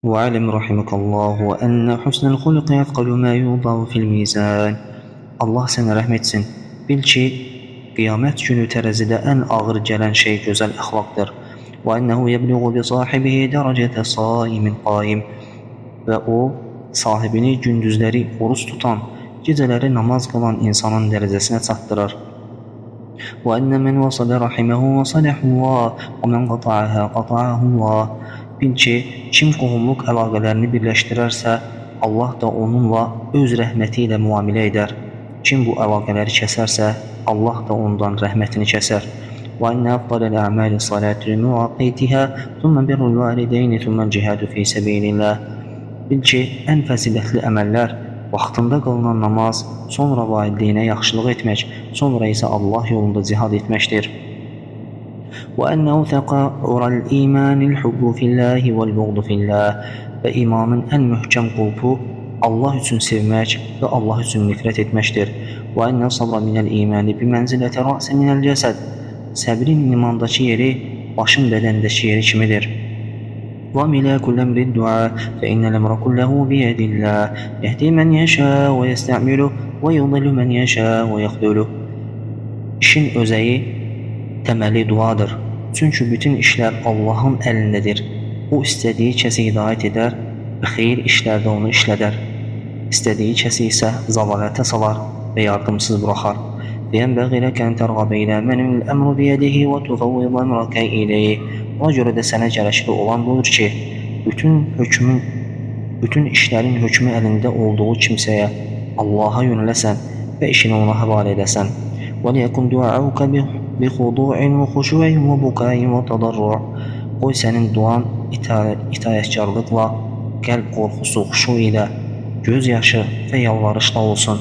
واعلم رحمك الله أن حسن الخلق أثقل ما يوضع في الميزان. Allah sənə rəhm etsin. Bil ki, qiyamət günü tərəzidə ən ağır gələn şey gözəl əxlaqdır. Və ənəhu yəbluğu bi sahibihi dərəcətə saimin qaim. Və o, sahibini gündüzləri oruç tutan, gecələri namaz qılan insanın dərəcəsinə çatdırır. Və ənə mən vəsalə rahiməhu vəsaləhullah və mən qata'əhə qata'əhullah. Bil ki, kim qohumluq əlaqələrini birləşdirərsə, Allah da onunla öz rəhməti ilə müamilə edər. Kim bu əlaqələri kəsərsə, Allah da ondan rəhmətini kəsər. Və innə əfdaləl əməli salətü müvaqitihə, thumma birrul valideyni, thumma cihadu fi səbilillah. Bil ki, ən fəzilətli əməllər vaxtında qılınan namaz, sonra valideyinə yaxşılıq etmək, sonra isə Allah yolunda cihad etməkdir. وأن أوثق عرى الإيمان الحب في الله والبغض في الله. Və imanın ən möhkəm qulpu Allah üçün sevmək və Allah üçün nifrət etməkdir. وأن الصبر من الإيمان بمنزلة رأس من الجسد. Səbrin imandakı yeri başın bədəndəki yeri kimidir. وَمِلَا كُلَّ أَمْرِ الدُّعَاء فَإِنَّ الْأَمْرَ كُلَّهُ بِيَدِ اللَّهِ يَهْدِي مَنْ يَشَاءُ وَيَسْتَعْمِلُهُ وَيُضِلُّ مَنْ يَشَاءُ وَيَخْذُلُهُ. İşin özəyi, təməli duadır. Çünki bütün işlər Allahın əlindədir. O istədiyi kəsi hidayət edər və xeyir işlərdə onu işlədər. İstədiyi kəsi isə zəlalətə salar və yardımsız buraxar. فَيَنْبَغِي لَكَ أَنْ تَرْغَبَ إِلَى مَنِ الْأَمْرُ بِيَدِهِ وَتُفَوِّضَ أَمْرَكَ إِلَيْهِ. Ona görə də sənə gərəkli olan budur ki, bütün işlərin hökmü əlində olduğu kimsəyə, Allaha yönələsən və işini ona həvalə edəsən. وَلْيَكُنْ دُعَاؤُكَ بِخُضُوعٍ وَخُشُوعٍ وَبُكَاءٍ وَتَضَرُّعٍ. Qoy sənin duan itayətkarlıqla, qəlb qorxusu, xuşu ilə, göz yaşı və yalvarışla olsun.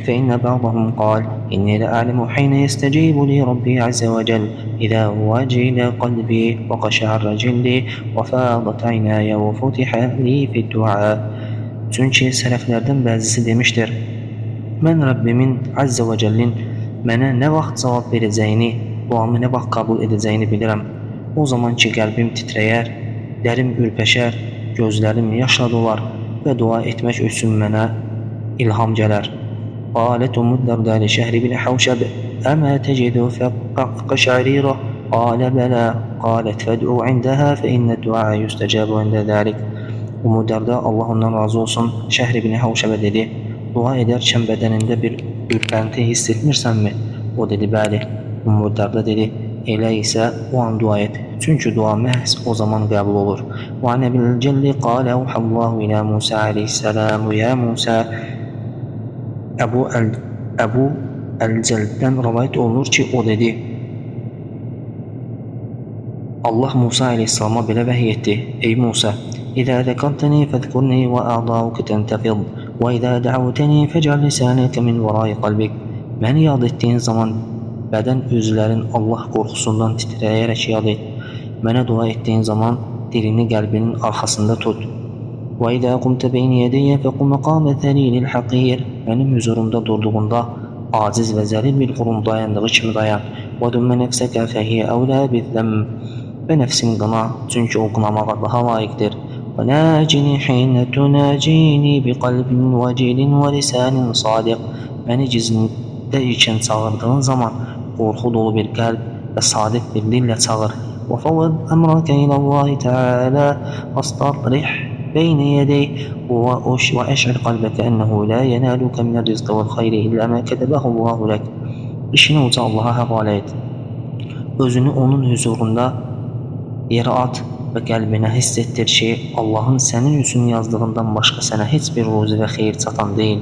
فَإِنَّ بَعْضَهُمْ قَالَ إِنِّي لَأَعْلَمُ حِينَ يَسْتَجِيبُ لِي رَبِّي عَزَّ وَجَلَّ إِذَا وَجِلَ قَلْبِي وَقَشَعَرَّ جِلْدِي وَفَاضَتْ عَيْنَايَ وَفُتِحَ لِي فِي الدُّعَاء. Çünki sələflərdən bəzisi demişdir: Mən Rəbbimin Azza və Cəllin mənə nə vaxt cavab verəcəyini, duamı nə vaxt qəbul edəcəyini bilirəm. O zaman ki, qəlbim titrəyər, dərim ürpəşər, gözlərim yaşla dolar və dua etmək üçün mənə ilham gələr. قالت أم الدرداء لشهر بن حوشب أما تجد قشعريرة؟ قال بلى. قالت فادعوا عندها فإن الدعاء يستجاب عند ذلك. Ummu Darda, Allah ondan razı olsun, Şəhr ibn Havşəbə dedi: Dua edərkən bədənində bir ürpənti hiss etmirsənmi? O dedi: bəli. Ummu Darda dedi: elə isə o an dua et. Çünki dua məhz o zaman qəbul olur. Və an Əbil Cəlli qalə Allahu ilə Musa aleyhissalam: Ya Musa. Əbu Əl-Cəlddən rəvayət olunur ki, o dedi: Allah Musa aleyhissalama belə vəhiy etdi: Ey Musa, İzə zəkartəni fəzkurni və ə'dauka təntəfid və izə də'avtəni fəcəl lisanəkə min vərai qalbik. Məni yad etdiyin zaman bədən üzvlərin Allah qorxusundan titrəyərək yad et. Mənə dua etdiyin zaman dilini qəlbinin arxasında tut. Və izə qumtə beyni yədiyyə fəqum məqamə zəlilil haqir. Mənim huzurumda durduğunda aciz və zəlil bir qurum dayandığı kimi dayan. Və dümmə nəfsəkə fəhiyyə əvlə bizzəm. Və nəfsini qına, çünki o qınamağa daha layiqdir. Və nəcini xeynə tünəcini bi qalbin vəcilin və lisanin sadiq. Məni gizlidə ikən çağırdığın zaman qorxu dolu bir qəlb və sadiq bir dillə çağır. Və fəvvəd əmrəkə iləllahi təalə astarrih beyni yədeyh və əş'ir qalbəkə ənəhu lə yənəlukə minər rizqə və xeyri illə mə kədəbəhullahu lək. İşini uca Allaha həvalə et. Özünü onun huzurunda yerə at və qəlbinə hiss etdir ki, Allahın sənin üçün yazdığından başqa sənə heç bir ruzi və xeyir çatan deyil.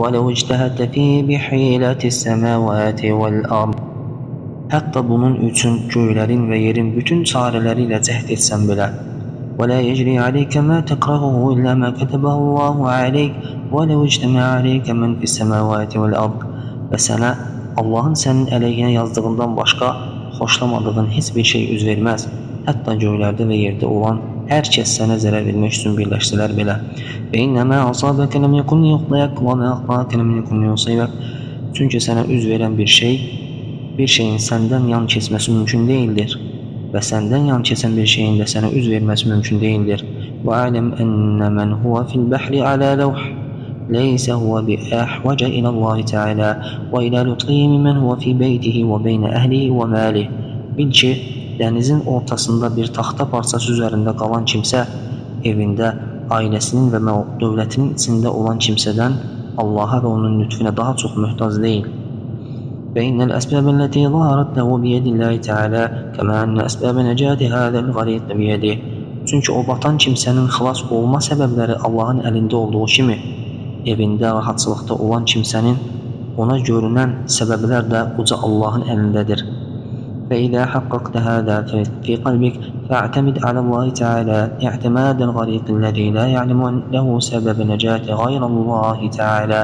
وَلَوْ اجْتَهَدْتَ فِي بِحِيلَةِ السَّمَاوَاتِ وَالْأَرْضِ. Hətta bunun üçün göylərin və yerin bütün çarələri ilə cəhd etsən belə. وَلَا يَجْرِي عَلَيْكَ مَا تَكْرَهُهُ إِلَّا مَا كَتَبَهُ اللَّهُ عَلَيْكَ وَلَوْ اجْتَمَعَ عَلَيْكَ مَنْ فِي السَّمَاوَاتِ وَالْأَرْضِ. Və sənə Allahın sənin əleyhinə yazdığından başqa xoşlamadığın heç bir şey üz verməz. Hətta göylərdə və yerdə olan hər kəs sənə zərər vermək üçün birləşsələr belə. Və innəmə asabəkə ləm yəkun yuxlayak və mə əxtəkə ləm yəkun yusibək. Çünki sənə üz verən bir şeyin səndən yan keçməsi mümkün deyildir. və səndən yan keçən bir şeyin də sənə üz verməsi mümkün deyildir. Və aləm ennə mən huvə fil bəhri alə levh leysə huvə bi əhvəcə iləllahi teala və ilə lütfihi mimən huvə fi beytihi və beynə əhlihi və məlih. Bil ki, dənizin ortasında bir taxta parçası üzərində qalan kimsə, evində, ailəsinin və dövlətinin içində olan kimsədən Allaha və onun lütfinə daha çox möhtac deyil. فإن الأسباب التي ظهرت له بيد الله تعالى كما أن أسباب نجاة هذا الغريق بيده. Çünki o batan kimsənin xilas olma səbəbləri Allahın əlində olduğu kimi, evində rahatçılıqda olan kimsənin ona görünən səbəblər də uca Allahın əlindədir. فإذا حققت هذا في قلبك فاعتمد على الله تعالى اعتماد الغريق الذي لا يعلم له سبب نجاة غير الله تعالى.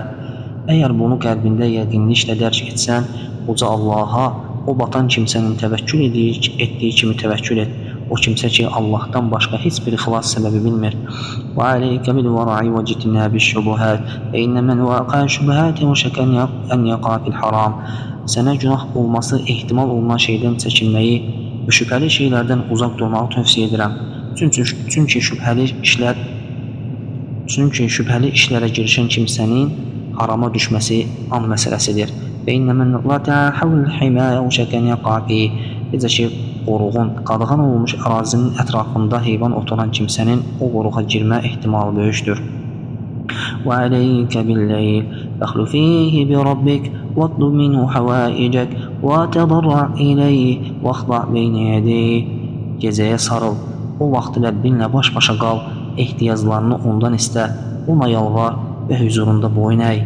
Əgər bunu qəlbində yəqinliklə dərk etsən, uca Allaha o batan kimsənin təvəkkül etdiyi kimi təvəkkül et. O kimsə ki, Allahdan başqa heç bir xilas səbəbi bilmir. Və aleykə bil-vara'i və citnəbiş-şubuhət və innə mən vəqə şubuhəti və şəkən ən yəqa fil-haram. Sənə günah olması ehtimal olunan şeydən çəkinməyi və şübhəli şeylərdən uzaq durmağı tövsiyə edirəm. Çünki şübhəli işlərə girişən kimsənin harama düşməsi an məsələsidir. Və innə mən latə havl-himəyə və şəkən yəqa fi. Necə ki, qoruğun, qadağan olmuş ərazinin ətrafında heyvan oturan kimsənin o qoruğa girmə ehtimalı böyükdür. Və aleykə bil-leyl fəxlu fihi bi rabbik və atlub minhu həvaicək və tədarra iləyh və axda beynə yədeyh. Gecəyə sarıl, o vaxt Rəbbinlə baş-başa qal, ehtiyaclarını ondan istə, ona yalvar və huzurunda boyun əy.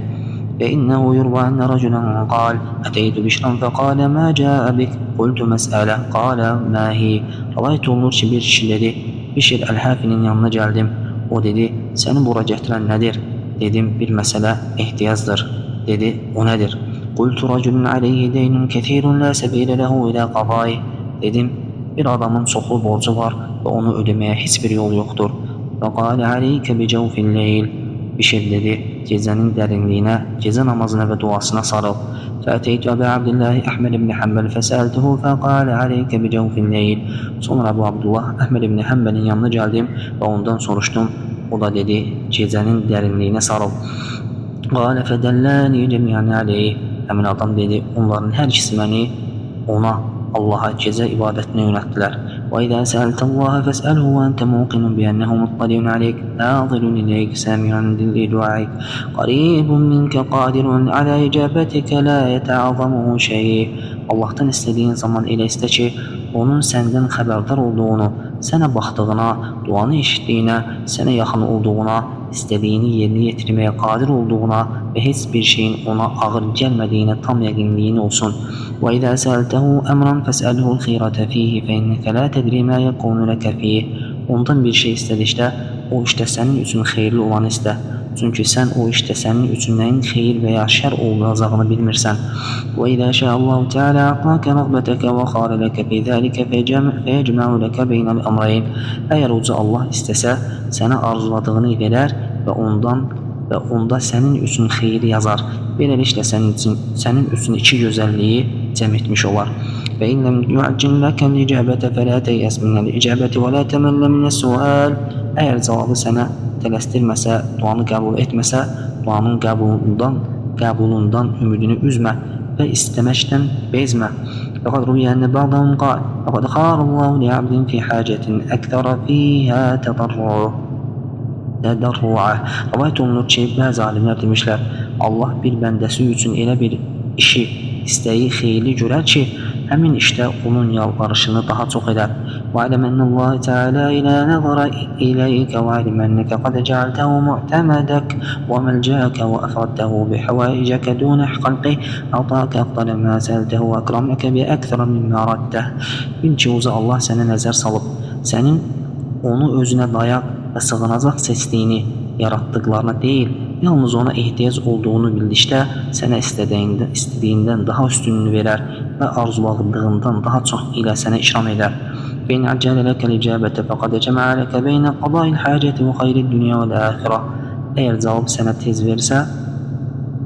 فإنه يروى أن رجلا قال أتيت بشرا فقال ما جاء بك قلت مسألة قال ما هي. Rivayət olunur ki, bir kişi dedi, Bişir Əl-Həfinin yanına gəldim. O dedi, səni bura gətirən nədir? Dedim, bir məsələ ehtiyacdır. Dedi, o nədir? Qultu raculun aleyhi deynun kəthirun la səbilə ləhu ilə qadai. Dedim, bir adamın çoxlu borcu var və onu ödəməyə heç bir yol yoxdur. Və qalə aleykə bi cəvfil-leyl. Bişir dedi, gecənin dərinliyinə, gecə namazına və duasına sarıl. Fəteytü Əbu Abdillah Əhməd ibn Həmbəl fəsəltuhu fəqalə aleykə bi cəvfil-leyl. Sonra Əbu Abdullah Əhməd ibn Həmbəlin yanına gəldim və ondan soruşdum. O da dedi, gecənin dərinliyinə sarıl. Qalə fədəlləni cəmiyyən aleyh. Həmin adam dedi, onların hər ikisi məni ona, Allaha gecə ibadətinə yönətdilər. وإذا سألت الله فاسأله وأنت موقن بأنه مطلع عليك ناظر إليك سامع لدعائك قريب منك قادر على إجابتك لا يتعظمه شيء. Allah'tan istediğin zaman elə istə ki, onun səndən xəbərdar olduğunu, sənə baxdığına, duanı eşitdiyinə, sənə yaxın olduğuna, istədiyini yerinə yetirməyə qadir olduğuna və heç bir şeyin ona ağır gəlmədiyinə tam yəqinliyin olsun. وإذا سألته أمرا فاسأله الخيرة فيه فإنك لا تدري ما يكون لك فيه. Ondan bir şey istədikdə, o işdə sənin üçün xeyirli olanı istə. Çünki sən o işdə sənin üçün nəyin xeyir və ya şər olacağını bilmirsən. وإذا شاء الله تعالى أعطاك رغبتك وخار لك في ذلك فيجمع لك بين الأمرين. Əgər uca Allah istəsə, sənə arzuladığını verər və onda sənin üçün xeyir yazar. Beləliklə sənin üçün iki gözəlliyi cəm etmiş olar. Və innəm yu'accil ləkə l-icabətə fələ təyəs minəl-icabəti və lə təməllə minəs-sual. Əgər cavabı sənə tələsdirməsə, duanı qəbul etməsə, duanın qəbulundan ümidini üzmə və istəməkdən bezmə. Fəqad rüyə ənə bə'dəhum qal, fəqad xarallahu li'abdin fi hacətin əkthərə fiyhə tədarru'u. Rivayət olunur ki, bəzi alimlər demişlər, Allah bir bəndəsi üçün elə bir işi, istəyi xeyirli görər ki, həmin işdə onun yalvarışını daha çox edər. وَعَلَمَ أَنَّ اللّٰهِ تَعَالَى إِذَا نَظَرَ إِلَيْكَ وَعَلِمَ أَنَّكَ قَدْ جَعَلْتَهُ مُعْتَمَدَكَ وَمَلْجَأَكَ وَأَفْرَدْتَهُ بِحَوَائِجَكَ دُونَ خَلْقِهِ أَعْطَاكَ أَفْضَلَ مَا سَأَلْتَهُ وَأَكْرَمَكَ بِأَكْثَرَ مِمَّا رَدَّهُ. Bil ki, uca Allah sənə nəzər salıb, sənin onu özünə dayaq və sığınacaq seçdiyini, yaratdıqlarına deyil, yalnız ona ehtiyac olduğunu bildikdə sənə istədiyindən daha üstünlüğünü verər və arzuladığından daha çox ilə sənə ikram edər. فإن عجل لك الإجابة فقد جمع لك بين قضاء الحاجة وخير الدنيا والآخرة. Əgər cavab sənə tez versə,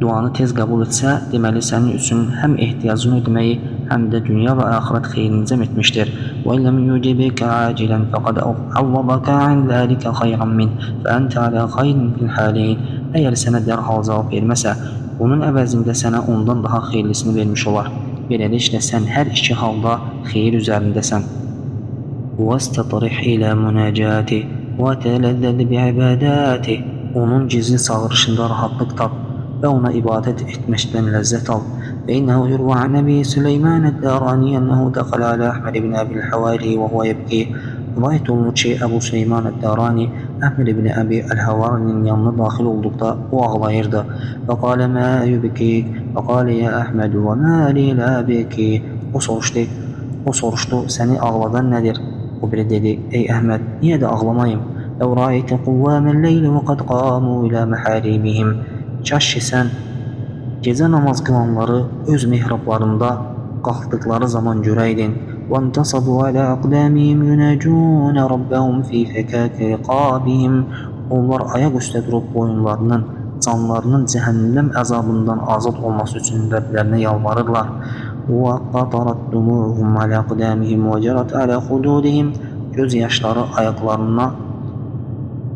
duanı tez qəbul etsə, deməli sənin üçün həm ehtiyacını ödəməyi, həm də dünya və axirət xeyrini cəm etmişdir. Və illəm yucibika acilən fəqad avvadaka an zəlikə xayran min və əntə alə xayrin fil haleyn. Əgər sənə dərhal cavab verməsə, bunun əvəzində sənə ondan daha xeyirlisini vermiş olar. Beləliklə sən hər iki halda xeyir üzərindəsən. وَاسْتَطْرِحْ إِلَى مُنَاجَاتِهِ وَتَلَذَّذْ بِعِبَادَاتِهِ. Onun gizli çağırışında rahatlıq tap və ona ibadət etməkdən ləzzət al. فإنه يروى عن أبي سليمان الداراني أنه دخل على أحمد بن أبي الحواري وهو يبكي. Rivayət olunur ki, Əbu Süleyman Əddarani Əhməd ibn Əbi Əl-Həvarinin yanına daxil olduqda o ağlayırdı. Və qalə mə yubkik və qalə ya Əhməd və mə li lə biki. O soruşdu, səni ağladan nədir? O biri dedi, ey Əhməd, niyə də ağlamayım? Ləv rəayətə quvvəmən leyli və qad qamu ilə məhərimihim. Kaş ki sən gecə namaz qılanları öz mihrablarında qalxdıqları zaman görəydin. وَانْتَصَبُوا عَلَى أَقْدَامِهِمْ يُنَاجُونَ رَبَّهُمْ فِي فَكَاكِ رِقَابِهِمْ. Onlar ayaq üstə durub boyunlarının, canlarının cəhənnəm əzabından azad olması üçün Rəblərinə yalvarırlar. وَقَطَرَتْ دُمُوعُهُمْ عَلَى أَقْدَامِهِمْ وَجَرَتْ عَلَى خُدُودِهِمْ. Göz yaşları ayaqlarına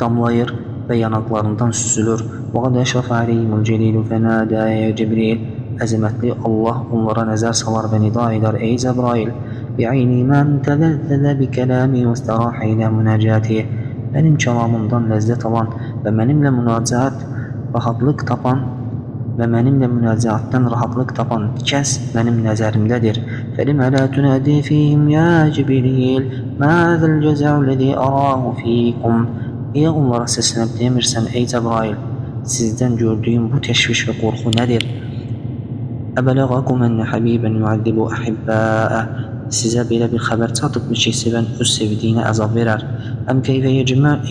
damlayır və yanaqlarından süzülür. وَقَدْ أَشْرَفَ عَلَيْهِمُ الْجَلِيلُ فَنَادَى يَا جِبْرِيلُ. Əzəmətli Allah onlara nəzər salar və nida edər, ey Cəbrail. بِعَيْنِ مَنْ تَلَذَّذَ بِكَلَامِي وَاسْتَرَاحَ إِلَى مُنَاجَاتِهِ. Mənim kəlamımdan ləzzət alan və mənimlə münacatdan rahatlıq tapan kəs mənim nəzərimdədir. فَلِمَ لَا تُنَادِي فِيهِمْ يَا جِبْرِيلُ مَاذَا الْجَزَاءُ الَّذِي أَرَاهُ فِيكُمْ. Niyə onlara səslənib demirsən, ey Cəbrail, sizdən gördüyüm bu təşviş və qorxu nədir? أَبَلَغَكُمْ أَنَّ حَبِيبًا يُعَذِّبُ أَحِبَّاءَهُ. Sizə belə bir xəbər çatıbmı ki, sevən öz sevdiyinə əzab verər. Əm keyfə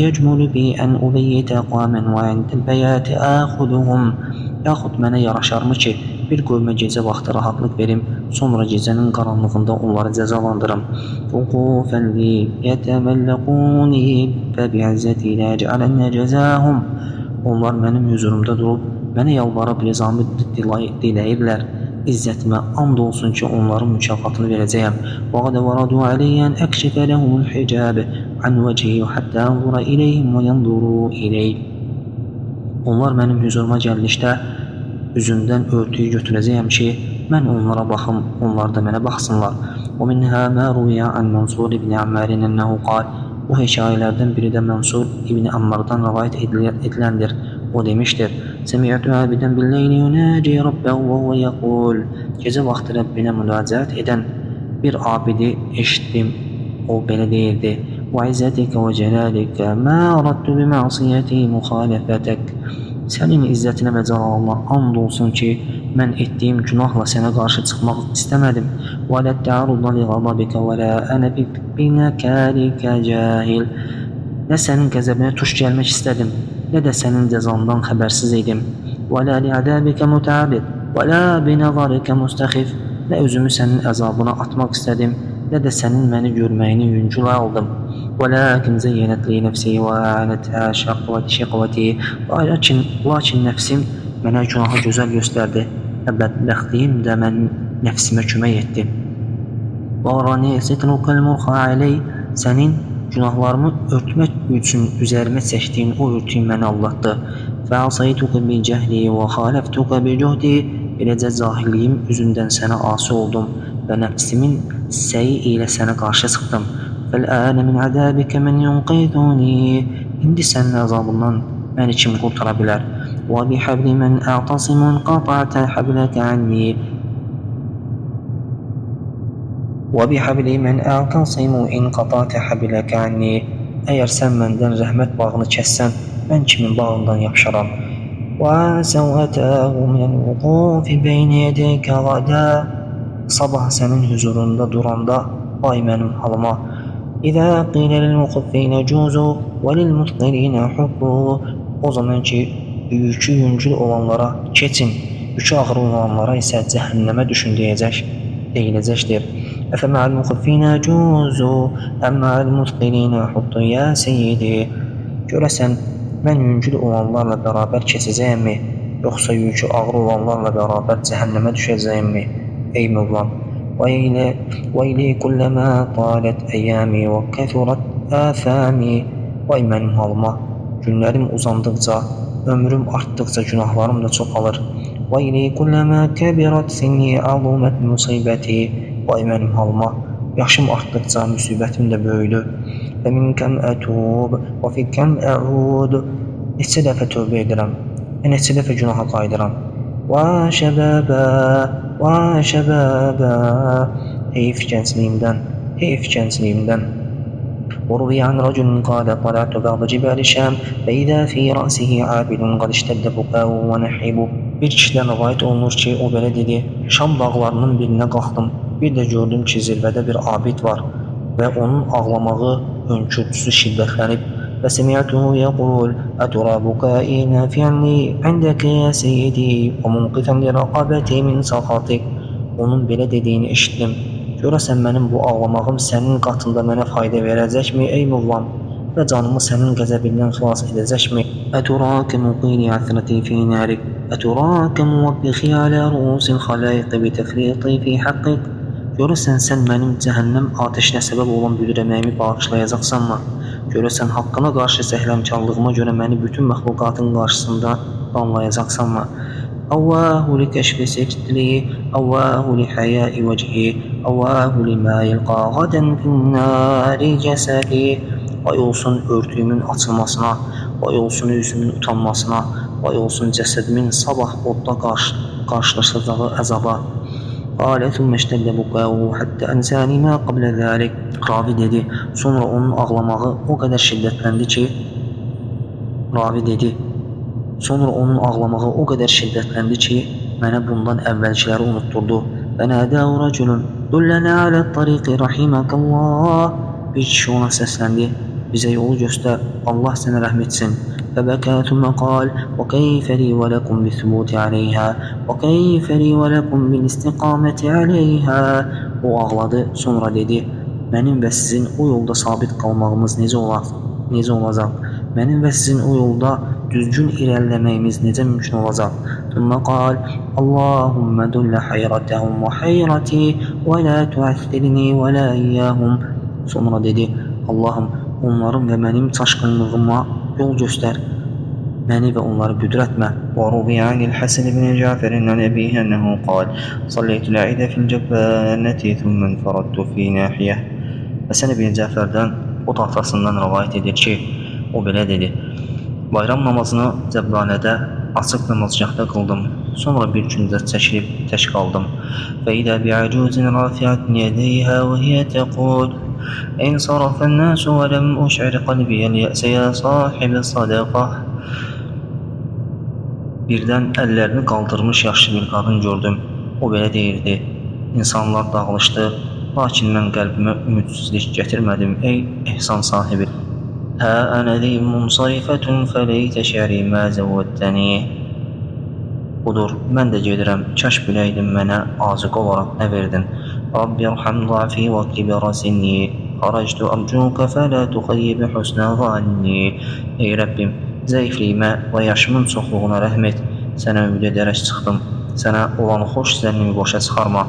yəcmulu bi ən ubeyyətə qamən və əndəl bəyəti əxuduhum. Yaxud mənə yaraşarmı ki, bir qövmə gecə vaxtı rahatlıq verim, sonra gecənin qaranlığında onları cəzalandırım. Fuqufən li yətəməlləquni fəbiəzzəti ilə cələnə cəzəhum. Onlar mənim hüzurumda durub, mənə yalvarıb rızamı diləyirlər. İzzətimə and olsun ki, onların mükafatını verəcəyəm. وَقَدْ وَرَدُوا عَلَيَّ أَنْ أَكْشِفَ لَهُمُ الْحِجَابَ عَنْ وَجْهِي حَتَّى أَنْظُرَ إِلَيْهِمْ وَيَنْظُرُوا إِلَيْهِ. Onlar mənim hüzuruma gəldikdə üzündən örtüyü götürəcəyəm ki, mən onlara baxım, onlar da mənə baxsınlar. وَمِنْهَا مَا رُوِيَ عَنْ مَنْصُورِ بْنِ عَمَّارٍ أَنَّهُ قَالَ. Bu hekayələrdən biri də Mənsur İbn Ammardan rivayət ediləndir. O demişdir, Səmiyyətü əbidən billəyni yunəci Rabbəhu və huvə yəqul. Gecə vaxtı Rəbbinə müraciət edən bir abidi eşitdim, o belə deyirdi. Və izzətikə və cəlalikə mə aradtu bi məsiyyəti müxalifətək. Sənin izzətinə və cəlalına and olsun ki, mən etdiyim günahla sənə qarşı çıxmaq istəmədim. Və lə tə'arudna li ğadabikə və lə ənə binəkəlikə cahil. Nə sənin qəzəbinə tuş gəlmək istədim, nə də sənin cəzandan xəbərsiz idim. Və lə li'ədəbikə mütəabid, və lə binəzarikə müstəxif. Nə özümü sənin əzabına atmaq istədim, nə də sənin məni görməyini yüngül aldım. Və ləkin zəyyənət li nəfsi və ənətə şəqvəti. Lakin nəfsim mənə günahı gözəl göstərdi və bədbəxtliyim də mən nəfsimə kömək etdi. Və rani sitrukəl murxa aley. Sənin günahlarımı örtmək üçün üzərimə çəkdiyin o örtüyü məni aldatdı. Fəasaytuqə bi cəhli və xaləftuqə bi cühdi. Beləcə cahilliyim üzündən sənə asi oldum və nəfsimin səyi ilə sənə qarşı çıxdım. Fəl-ənə min ədəbikə mən yunqiduni. İndi sənin əzabından məni kim qurtara bilər? Və bihəbli mən ə'tasimun qata'tə həbləkə ənni. وَبِحَبْلِ مَنْ أَعْتَصِمُ إِنْ قَطَعْتَ حَبْلَكَ عَنِّي. Əgər sən məndən rəhmət bağını kəssən, mən kimin bağından yapışaram? وَسَوْأَتَهُ مِنَ الْوُقُوفِ بَيْنِ يَدَيْكَ غَدًا. Sabah sənin huzurunda duranda, ay mənim halıma. إِذَا قِيلَ لِلْمُخَفِّينَ جُوزُوا وَلِلْمُثْقِلِينَ حُقُّوا. O zaman ki, yükü yüngül olanlara keçin, yükü ağır olanlara isə cəhənnəmə düşün deyiləcəkdir. أَفَمَعَ الْمُخَفِّينَ جُوزُوا أَمَّعَ الْمُثْقِلِينَ حُقٌّ يَا سَيِّدِي. Görəsən, mən yüngül olanlarla bərabər keçəcəyəmmi, yoxsa yükü ağır olanlarla bərabər cəhənnəmə düşəcəyəmmi? Ey Mövlam, ويلي كلما طالت أيامي وكثرت آثامي. Vay mənim halıma, günlərim uzandıqca, ömrüm artdıqca günahlarım da çoxalır. Vayli kulləmə kəbirat sinni azumət musibəti. Vay mənim halıma, yaşım artdıqca müsibətim də böyüdü. Və minkəm ətub, və fikkəm əud. Neçə dəfə tövbə edirəm, neçə dəfə günaha qayıdıram. Və şəbəbə, və şəbəbə. Heyf gəncliyimdən, heyf gəncliyimdən. وروي عن رجل قال طلعت بعض جبال الشام فإذا في رأسه عابد قد اشتد بكاؤه ونحيبه. Bir kişidən rivayet olunur ki, o belə dedi: Şam dağlarının birinə qalxdım. Bir də gördüm ki, zirvədə bir abid var və onun ağlamağı, hönkürtüsü şiddətlənib. Və semi'tuhu yaqul: "Atura bukai nafi'an li 'indaka ya sayyidi və munqidhan li raqabati min sakhatik." Onun belə dediyini eşitdim. Görəsən mənim bu ağlamağım sənin qatında mənə fayda verəcəkmi, ey Mövlam? Və canımı sənin qəzəbindən xilas edəcəkmi? Əturaka muqili əsrati fi narik, əturaka muvabbixi alə ruusil xalayqi bitəfriqi fi haqqik. Görəsən sən mənim cəhənnəm ateşinə səbəb olan büdrəməyimi bağışlayacaqsanmı? Görəsən haqqına qarşı səhləmkarlığıma görə məni bütün məxluqatın qarşısında danlayacaqsanmı? Avvahu li kəşfi secdli, avvahu li həyai vəcihi, avvahu li mə yilqa qadən finnari cəsədi. Vay olsun örtüyümün açılmasına, vay olsun üzümün utanmasına, vay olsun cəsədimin sabah odda qarşılaşacağı əzaba. Qalə thumma iştəddə bukəu həttə ənsəni mə qablə zəlik. Ravi dedi, sonra onun ağlamağı o qədər şiddətləndi ki, mənə bundan əvvəlkiləri unutturdu. Və nədəu rəculun dullənə alə tariqi rahiməkallah. Bir kişi ona səsləndi, bizə yolu göstər, Allah sənə rəhm etsin. Fəbəkə thumma qal, və keyfə li və ləkum bi-thubuti aleyhə, və keyfə li və ləkum bil-istiqaməti aleyhə. O ağladı, sonra dedi, mənim və sizin o yolda sabit qalmağımız necə olacaq? Mənim və sizin o yolda düzgün irəliləməyimiz necə mümkün olacaq? Thumma qal, Allahümmə dullə hayrətəhum və hayrəti və lə tuəthirni və lə iyyəhum. Sonra dedi, Allahım, onların və mənim çaşqınlığıma yol göstər, məni və onları büdrətmə. Və ruviyə anil Həsən ibn Cəfərin ən əbiyyə ənəhu qal, Salləytü lə'idə fil-cəbbənəti thumman faradtu fi nəhiyyə. Həsən ibn Cəfərdən o tafrasından rivayət edir ki, o belə dedi, bayram namazını Cəbbanədə açıq namazgahda qıldım. Sonra bir gündə çəkilib tək qaldım. Və idə bi'əcuzin rafi'atin yədəyhə və hiyə təqul, İn sarafən nəsu və ləm uş'ir qalbiyəl yəsə yə sahibi sadəqah. Birdən əllərini qaldırmış yaşlı bir qadın gördüm. O belə deyirdi, insanlar dağılışdı, lakin mən qəlbimə ümidsizlik gətirmədim, ey ehsan sahibi. Hə ənəli munsarifətun fəleytə şəri mə zəvvəttəni. Budur, mən də gedirəm, kəş biləydim mənə azıq olaraq nə verdin? Rabbi rəhəm zafi və kibərə sinni, xarəcdu arcuka fələ tuxayyibə husnə zanni. Ey Rəbbim, zəifliyimə və yaşımın çoxluğuna rəhm et, sənə ümid edərək çıxdım, sənə olan xoş zənnimi boşa çıxarma.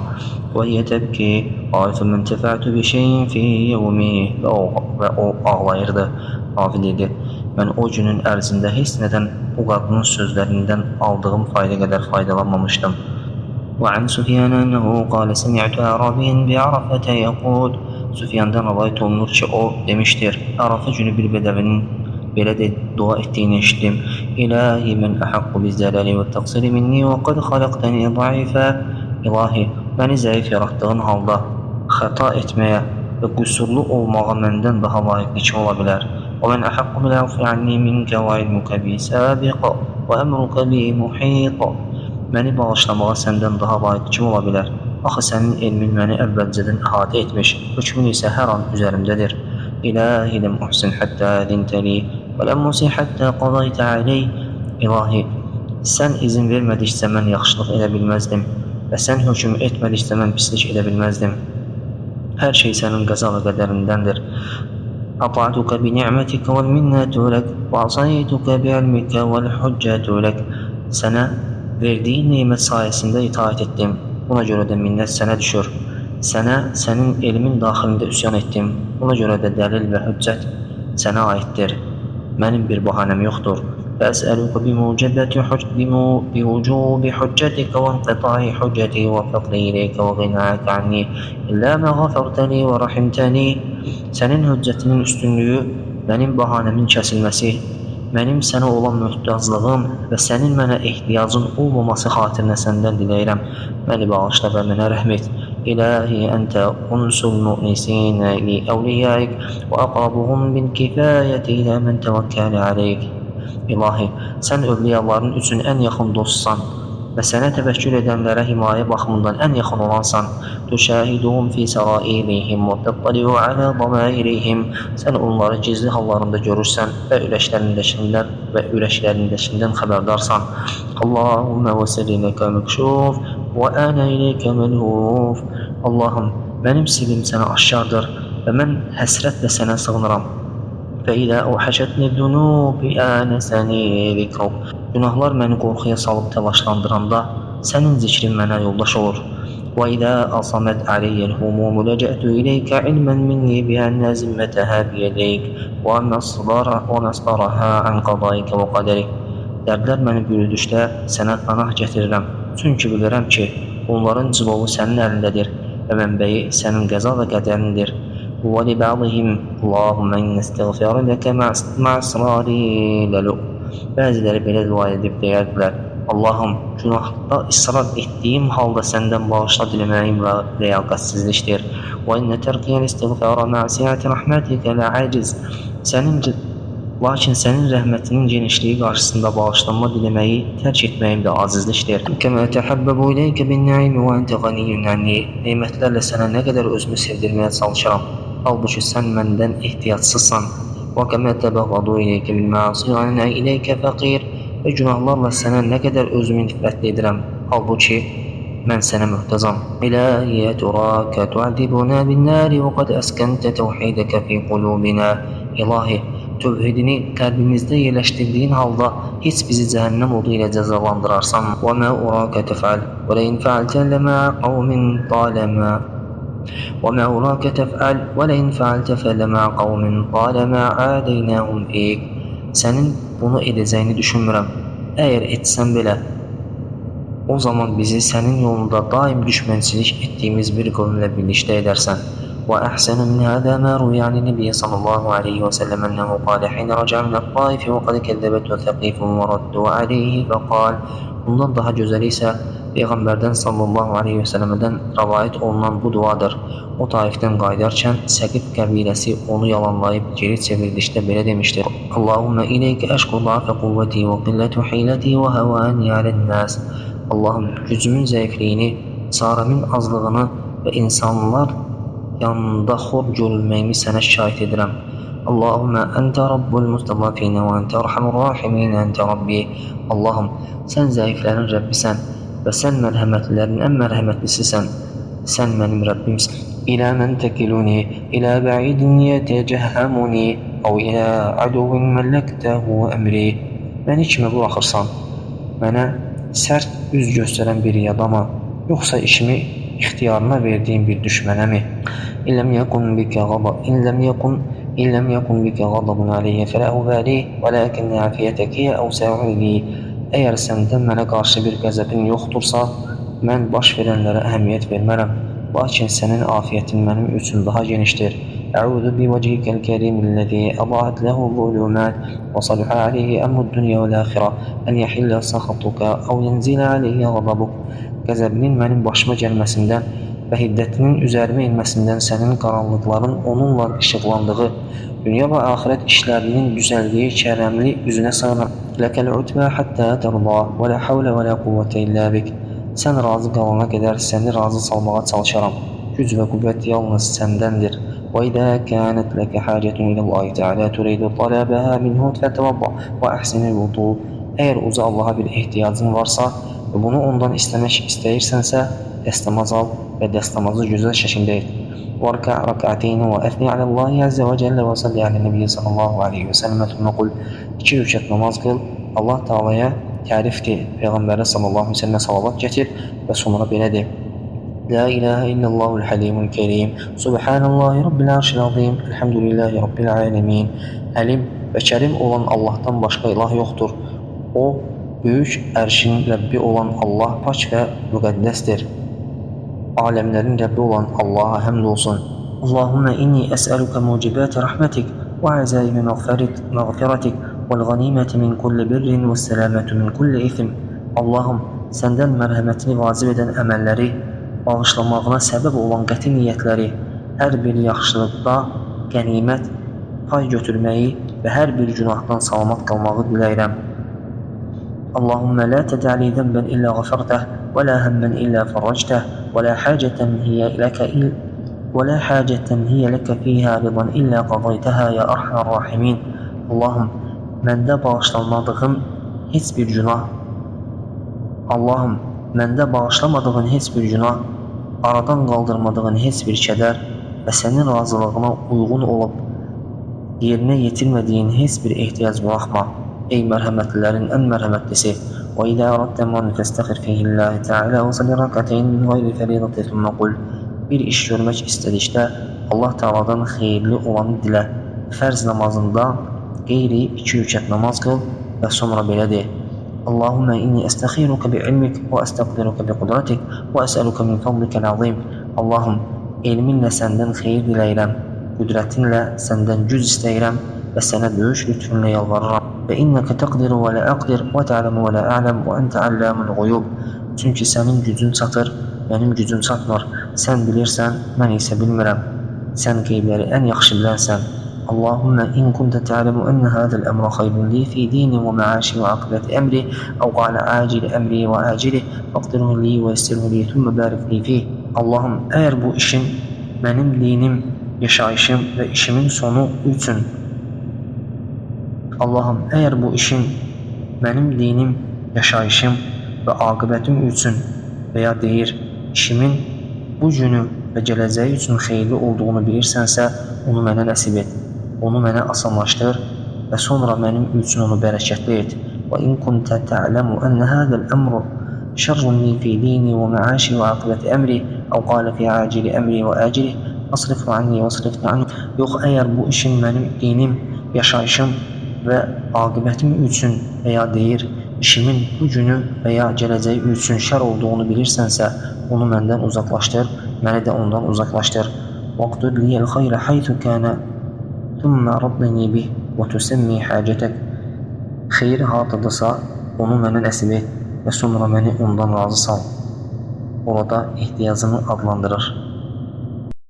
Və yətəbki, alifə mən təfətü bir şeyin fi yevmi. Və o ağlayırdı. Ravi dedi, mən o günün ərzində heç nədən o qadının sözlərindən aldığım fayda qədər faydalanmamışdım. Və ən Süfyan ənəhu qalə səmi'tu ərabiyyin bi'arafətə yəqud. Süfyandan rivayət olunur ki, o demişdir, Ərafə günü bir bədəvinin belə də dua etdiyini eşitdim. İlahi mən əhəqqu bizzələli və təqsiri minni və qad xaləqtəni zəifə. İlahi, məni zəif yaratdığın halda xəta etməyə və qüsurlu olmağa məndən daha layiqli kim ola bilər? Və mən əhəqqu biləfi anni minkə və ilmukə bi səbiqə və əmrukə bi muhiqə. Məni bağışlamağa səndən daha layiq kim ola bilər? Axı sənin elmin məni əvvəlcədən əhatə etmiş, hökmün isə hər an üzərimdədir. İlahi ləm uhsin həttə ədintəli və ləm musi həttə qadaytə aleyh. İlahi, sən izin vermədikcə mən yaxşılıq edə bilməzdim və sən hökm etmədikcə mən pislik edə bilməzdim. Hər şey sənin qəza və qədərindəndir. Ata'tukə bi ni'mətikə vəl minnətü lək və asaytukə bi ilmikə vəl hüccətü lək. Sənə verdiyi neymət sayəsində itaət etdim. Buna görə də minnət sənə düşür. Sənə, sənin elmin daxilində üsyan etdim. Buna görə də dəlil və hüccət sənə aiddir. Mənim bir bahanəm yoxdur. فأسألك بوجوب حجتك وانقطاع حجتي وفضلي إليك وغناك عني إلا ما غفرت لي ورحمتني. Sənin hüccətinin üstünlüyü, mənim bahanəmin kəsilməsi, mənim sənə olan möhtaclığım və sənin mənə ehtiyacın olmaması xatirinə səndən diləyirəm. Məni bağışla və mənə rəhm et. İlahi, əntə unsul mu'nisinə li əvliyaik və əqabuhum bil kifayəti ilə mən təvəkkəli aleyk. İlahi, sən övliyaların üçün ən yaxın dostsan və sənə təvəkkül edənlərə himayə baxımından ən yaxın olansan. Tüşahiduhum fi sarairihim və təttaliu alə damairihim. Sən onları gizli hallarında görürsən və ürəklərindəkindən xəbərdarsan. Allahümmə və sirrinəkə məkşuf və ənə iləykə mənhuf. Allahım, mənim sirrim sənə aşkardır və mən həsrətlə sənə sığınıram. فإذا أوحشتني الذنوب آنسني ذكرك. Günahlar məni qorxuya salıb təlaşlandıranda sənin zikrin mənə yoldaş olur. وإذا أصمت علي الهموم لجأت إليك علما مني بأن ذمتها بيديك ومصدرها عن قضائك وقدرك. Dərdlər məni bürüdükdə sənə pənah gətirirəm. Çünki bilirəm ki, onların cilovu sənin əlindədir və mənbəyi sənin qəza və qədərindir. وَلِبَعْضِهِمْ اللّٰهُمَّ اِنَّ اسْتَغْفِرَ لَكَ مَعْ إِصْرَارِي لَلُؤْ. Bəziləri belə dua edib deyərdilər: Allahım, günahda ısrar etdiyim halda səndən bağışla diləməyim ləyaqətsizlikdir. وَاِنَّ تَرْكِيَ الْاِسْتِغْفَارَ مَعْ سِعَةِ رَحْمَتِكَ لَعَجِزْ. Lakin sənin rəhmətinin genişliyi qarşısında bağışlanma diləməyi tərk etməyim də acizlikdir. كَمَا تَحَبَّبُ إِلَيْكَ بِالنَّعِيمِ وَأَنْتَ غَنِيٌّ عَنِّي. Neymətlərlə sənə nə qədər özümü sevdirməyə çalışıram. Halbuki sən məndən ehtiyacsızsan. وَكَمَا تَبَغَضُ إِلَيْكَ بِالْمَعَاصِي وَأَنَا إِلَيْكَ فَقِيرٌ. Və günahlarla sənə nə qədər özümü nifrət edirəm. Halbuki mən sənə möhtacam. İlahi, turaka tu'adibuna bin-nari və qad əskəntə təvhidəkə fi qulubina. İlahi, tövhidini qəlbimizdə yerləşdirdiyin halda heç bizi cəhənnəm odu ilə cəzalandırarsan. وَمَا أُرَاكَ تَفْعَلْ وَلَئِنْ فَعَلْتَ فَلَمَا قَوْمٍ طَالَمَا عَادَيْنَاهُمْ فِيكَ. Sənin bunu edəcəyini düşünmürəm. Əgər etsən belə, o zaman bizi sənin yolunda daim düşmənçilik etdiyimiz bir qövmlə birlikdə edərsən. وأحسن من هذا ما روي عن النبي صلى الله عليه وسلم أنه قال حين رجع من الطائف وقد كذبته ثقيف وردوا عليه فقال. Bundan daha gözəli isə Peyğəmbərdən sallallahu aleyhi və səlləmədən rəvayət olunan bu duadır. O Taifdən qayıdarkən Səqif qəbiləsi onu yalanlayıb geri çevirdikdə belə demişdir: Allahümmə iləykə əşku da'fə quvvəti və qillətu hiləti və həvəni alən-nəs. Allahım, gücümün zəifliyini, çarəmin azlığını və insanlar yanında xor görülməyimi sənə şikayət edirəm. Allahümmə əntə rabbul mustadafina və əntə ərhamur rahimin əntə rabbi. Allahım, sən zəiflərin Rəbbisən və sən mərhəmətlilərin ən mərhəmətlisisən. Sən mənim Rəbbimsən. İlə mən təkiluni, ilə bə'idin yətəcəhəmuni, əv ilə əduvin məlləktəhu əmri. Məni kimə buraxırsan? Mənə sərt üz göstərən bir adama, yoxsa işimi ixtiyarına verdiyim bir düşmənəmi? İlləm yəkun bikə qadabun aleyyə fələ ubəli, və ləkinnə əfiyyətəki əvsə'uli. Əgər səndən mənə qarşı bir qəzəbin yoxdursa, mən baş verənlərə əhəmiyyət vermərəm. Lakin sənin afiyyətin mənim üçün daha genişdir. Əudu bi vəcihikəl kərimilləzi ədaət ləhu zulümət və saluhə aleyhi əmrud dünya və l-əxirə ən yəhillə səxatuka əv yənzilə aleyyə qadabuk. Qəzəbinin mənim başıma gəlməsindən və hiddətinin üzərimə inməsindən sənin qaranlıqların onunla işıqlandığı, dünya və axirət işlərinin düzəldiyi kərəmli üzünə sığınır. Ləkəl utbə həttə tərda və lə havlə və lə quvvətə illə bik. Sən razı qalana qədər səni razı salmağa çalışaram. Güc və qüvvət yalnız səndəndir. Və idə kənət ləkə həcətun iləllahi tealə turidu talabəhə minhu fətəvabba və əhsinil vudu. Əgər uca Allaha bir ehtiyacın varsa və bunu ondan istəyirsənsə, dəstəmaz al və dəstəmazı gözəl şəkildə et. واركع ركعتين وأثني على الله عز وجل وصلي على النبي صلى الله عليه وسلم ثم قل. 2 rükət namaz qıl, Allah Taala'ya tərif de, Peyğəmbərə sallallahu aleyhi və səlləmə salavat gətir və sonra belə de: لا إله إلا الله الحليم الكريم سبحان الله رب العرش العظيم الحمد لله رب العالمين. Həlim və Kərim olan Allahdan başqa ilah yoxdur. O, böyük ərşin Rəbbi olan Allah pak və müqəddəsdir. Aləmlərin Rəbbi olan Allaha həmd olsun. Allahümme inni əsəluka mucibati rahmetik və əzaimi məğfiratik və l'ğanimeti min kulli birrin və sələmətu min kulli ithim. Allahım, səndən mərhəmətini vacib edən əməlləri, bağışlamağına səbəb olan qəti niyyətləri, hər bir yaxşılıqda qənimət, pay götürməyi və hər bir günahdan salamat qalmağı diləyirəm. Allahümme la tədəli zənbən illə ғəfərtəh və la həmmən illə fərrəctəh və la xəcətən hiyə ləkə fiyhə ridan illə qadaytəhə ya ərhəmər rahimin. Allahım, məndə bağışlanmadığın heç bir günah, Allahım, məndə bağışlamadığın heç bir günah, aradan qaldırmadığın heç bir kədər və sənin razılığına uyğun olub yerinə yetirmədiyin heç bir ehtiyac buraxma. Ey mərhəmətlilərin ən mərhəmətlisi. Və idə əraddə manifəstəxir feyhilləhi təalə və salli rəkətəyin min qayri fəridəti thumma qul. Bir iş görmək istədikdə Allah Teala'dan xeyirli olanı dilə. Fərz namazında qeyri 2 rükət namaz qıl və sonra belə de. Allahümme inni əstəxiruka bi ilmik və əstəqdiruka bi qudratik və əsəluka min fadlikəl azim. Allahım, elminlə səndən xeyir diləyirəm, qüdrətinlə səndən güc istəyirəm və sənə böyük lütfünlə yalvarıram. Və innəkə təqdiru və lə əqdir və tə'ləmu və lə ələm və əntə əlləmul quyub. Çünki sənin gücün çatır, mənim gücüm çatmır. Sən bilirsən, mən isə bilmirəm. Sən qeybləri ən yaxşı bilənsən. Allahümme in kunta ta'lamu enne hadal emra khayrun li fi dini ve ma'ashi ve akibati emri ev qala acili emri ve acili faqdirhu li ve yessirhu li thumma barik li fih. Allahım, eğer bu işin benim dinim, yaşayışım ve işimin sonu üçün Allahım, eğer bu işin benim dinim, yaşayışım ve akibetim üçün veya deyir, işimin bu günü və gələcəyi üçün xeyirli olduğunu bilirsənsə, onu mənə nəsib et. Onu mənə asanlaşdır və sonra mənim üçün onu bərəkətli et. Və in kunta ta'lamu enne hadal emru şerrun li fi dini və ma'ashi və akibəti emri ev qala fi acili emri və acili asrifhu anni və asrifni anni. Yox, əgər bu işin mənim dinim, yaşayışım və aqibətim üçün veya deyir, işimin bu günü veya gələcəyi üçün şər olduğunu bilirsənsə, onu məndən uzaqlaşdır, məni də ondan uzaqlaşdır. وَاقْدُرْ لِيَ الْخَيْرَ حَيْثُ كَانَ ثُمَّ رَضِّنِي بِهِ وَتُسَمِّي حَاجَتَكَ. Xeyir hardadısa, onu mənə nəsib et və sonra məni ondan razı sal. Orada ehtiyacını adlandırır.